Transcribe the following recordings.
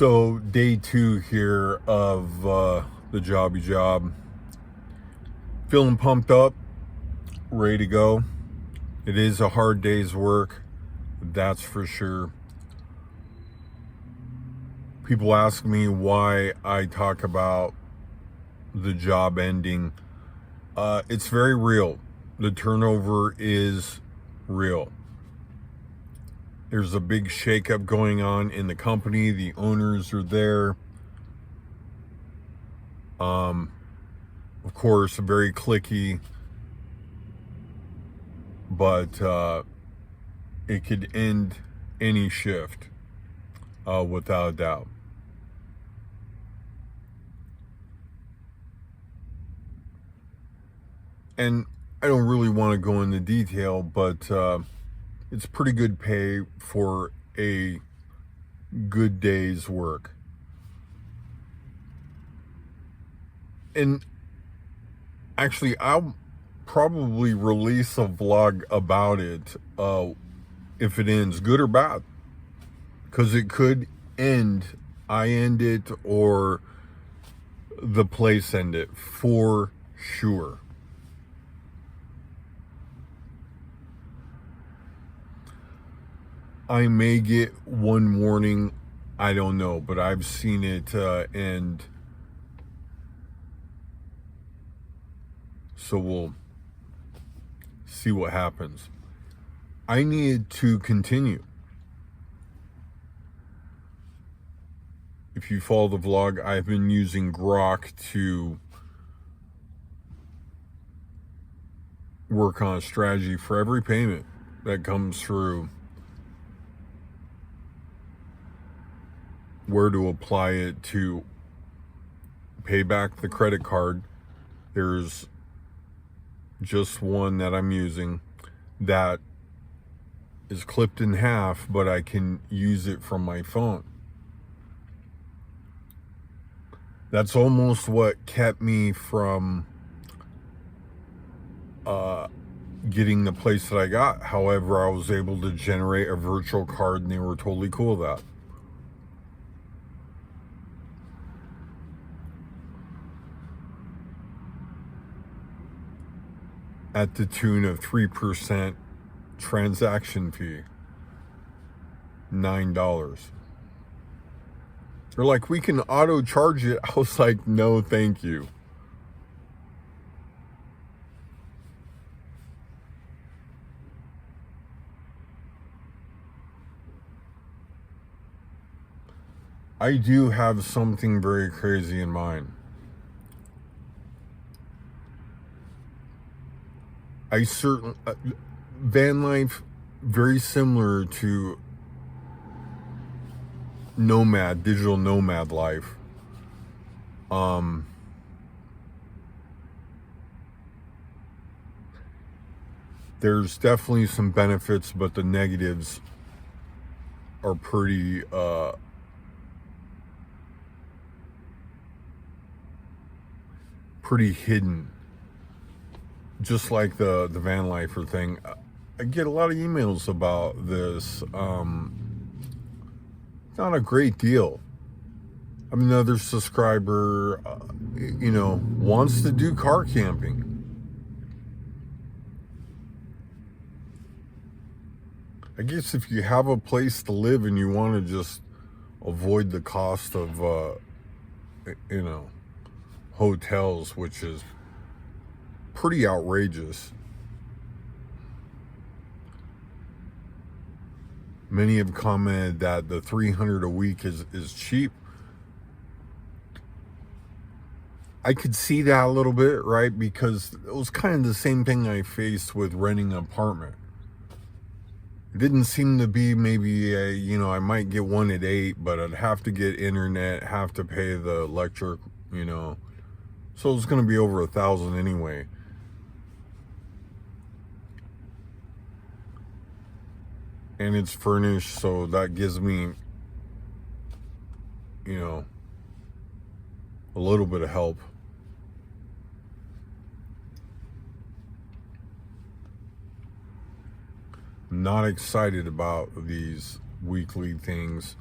So day 2 here of the jobby job. Feeling pumped up, ready to go. It is a hard day's work, that's for sure. People ask me why I talk about the job ending. It's very real. The turnover is real. There's a big shakeup going on in the company. The owners are there. Of course, very cliquey, but it could end any shift, without a doubt. And I don't really want to go into detail, but it's pretty good pay for a good day's work. And actually, I'll probably release a vlog about it if it ends, good or bad. Because it could end, I end it, or the place end it, for sure. I may get one warning, I don't know, but I've seen it end. So we'll see what happens. I need to continue. If you follow the vlog, I've been using Grok to work on a strategy for every payment that comes through, where to apply it to pay back the credit card. There's just one that I'm using that is clipped in half, but I can use it from my phone. That's almost what kept me from getting the place that I got. However, I was able to generate a virtual card and they were totally cool with that. At the tune of 3% transaction fee, $9. They're like, we can auto charge it. I was like, no, thank you. I do have something very crazy in mind. I certainly, van life, very similar to nomad, digital nomad life. There's definitely some benefits, but the negatives are pretty hidden. Just like the van lifer thing. I get a lot of emails about this. Not a great deal. I mean, another subscriber, wants to do car camping. I guess if you have a place to live and you want to just avoid the cost of, hotels, which is pretty outrageous. Many have commented that the $300 a week is cheap. I could see that a little bit, right? Because it was kind of the same thing I faced with renting an apartment. It didn't seem to be maybe I might get one at $8, but I'd have to get internet, have to pay the electric, so it's going to be over $1,000 anyway. And it's furnished, so that gives me, a little bit of help. I'm not excited about these weekly things.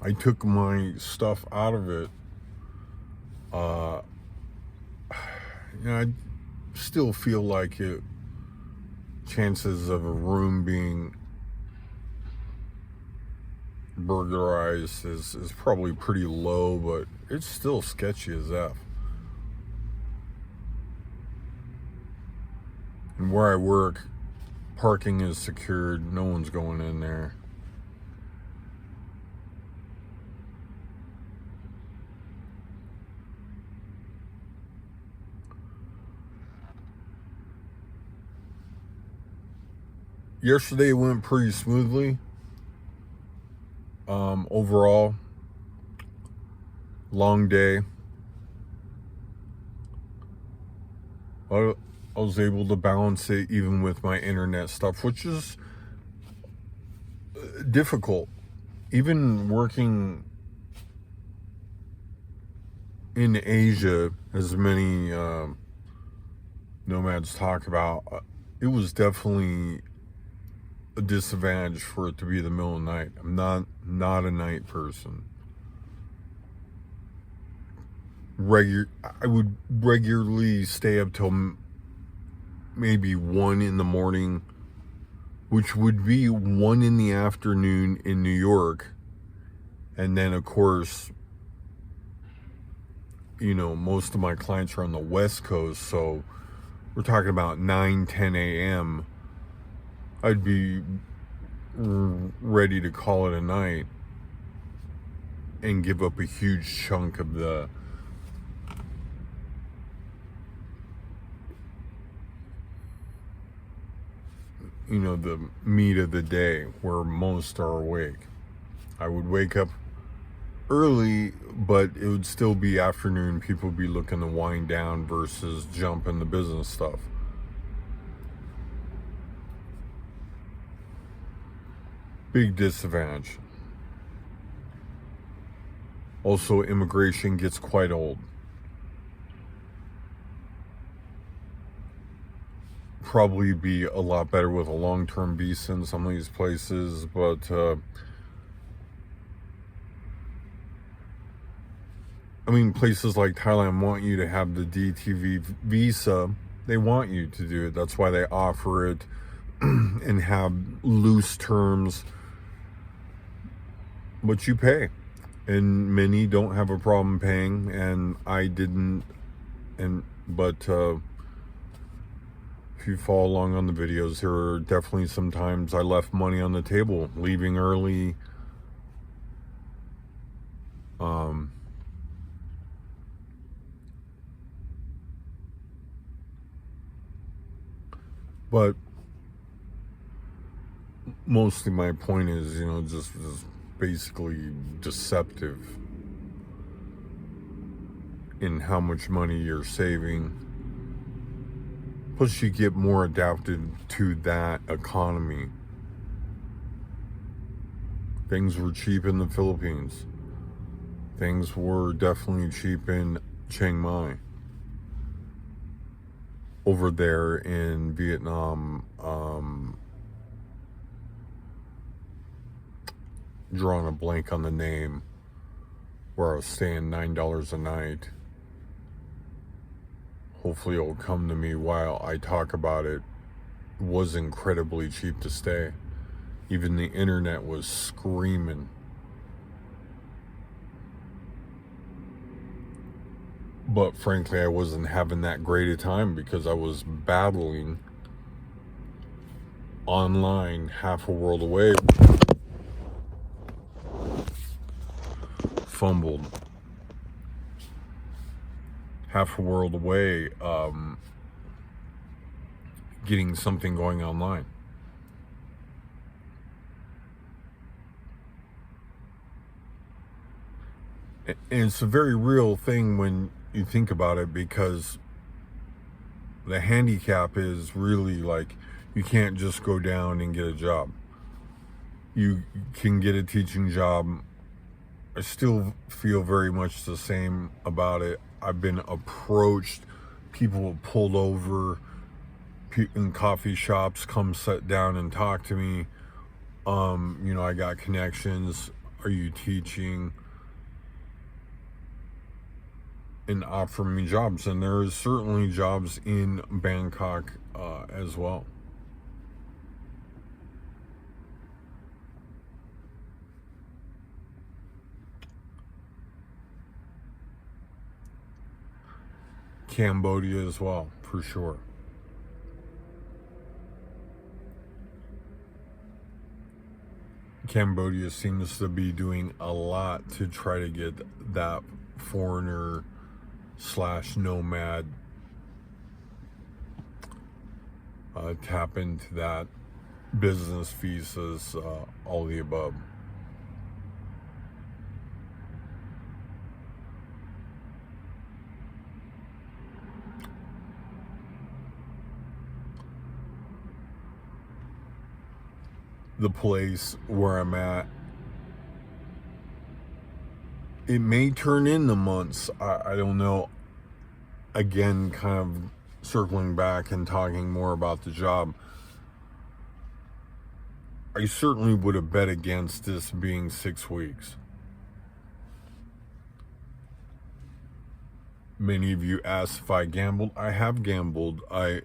I took my stuff out of it, I still feel like chances of a room being burglarized is probably pretty low, but it's still sketchy as F. And where I work, parking is secured. No one's going in there. Yesterday went pretty smoothly. Overall, long day. I was able to balance it even with my internet stuff, which is difficult. Even working in Asia, as many nomads talk about, it was definitely a disadvantage for it to be the middle of the night. I'm not a night person. I would regularly stay up till maybe 1 in the morning, which would be 1 in the afternoon in New York. And then, of course, most of my clients are on the West Coast, so we're talking about 9, 10 a.m. I'd be ready to call it a night and give up a huge chunk of the meat of the day where most are awake. I would wake up early, but it would still be afternoon. People would be looking to wind down versus jump in the business stuff. Big disadvantage. Also, immigration gets quite old. Probably be a lot better with a long-term visa in some of these places, but places like Thailand want you to have the DTV visa. They want you to do it. That's why they offer it and have loose terms, but you pay, and many don't have a problem paying, and I didn't. But if you follow along on the videos, there are definitely some times I left money on the table, leaving early. But mostly my point is, just basically deceptive in how much money you're saving. Plus, you get more adapted to that economy. Things were cheap in the Philippines. Things were definitely cheap in Chiang Mai. Over there in Vietnam, drawing a blank on the name, where I was staying $9 a night. Hopefully it'll come to me while I talk about it. It was incredibly cheap to stay. Even the internet was screaming. But frankly, I wasn't having that great a time because I was battling online half a world away. Fumbled. Half a world away, getting something going online. And it's a very real thing when you think about it, because the handicap is really like, you can't just go down and get a job. You can get a teaching job. I still feel very much the same about it. I've been approached, people have pulled over in coffee shops, come sit down and talk to me. I got connections. are you teaching and offering me jobs? And there is certainly jobs in Bangkok as well. Cambodia as well, for sure. Cambodia seems to be doing a lot to try to get that foreigner / nomad tap into that business visas, all the above. The place where I'm at, it may turn into months. I don't know. Again, kind of circling back and talking more about the job, I certainly would have bet against this being 6 weeks. Many of you asked if I gambled. I have gambled. I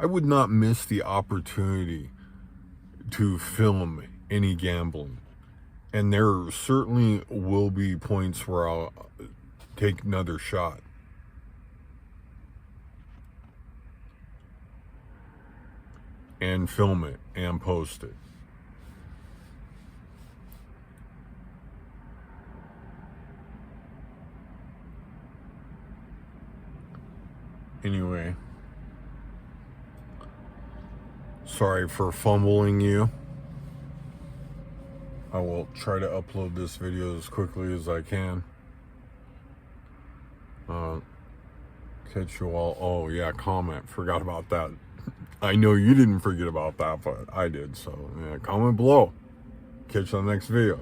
would not miss the opportunity to film any gambling. And there certainly will be points where I'll take another shot. And film it and post it. Anyway, sorry for fumbling you. I will try to upload this video as quickly as I can. Catch you all. Oh yeah, comment. Forgot about that. I know you didn't forget about that, but I did. So yeah, comment below. Catch you on the next video.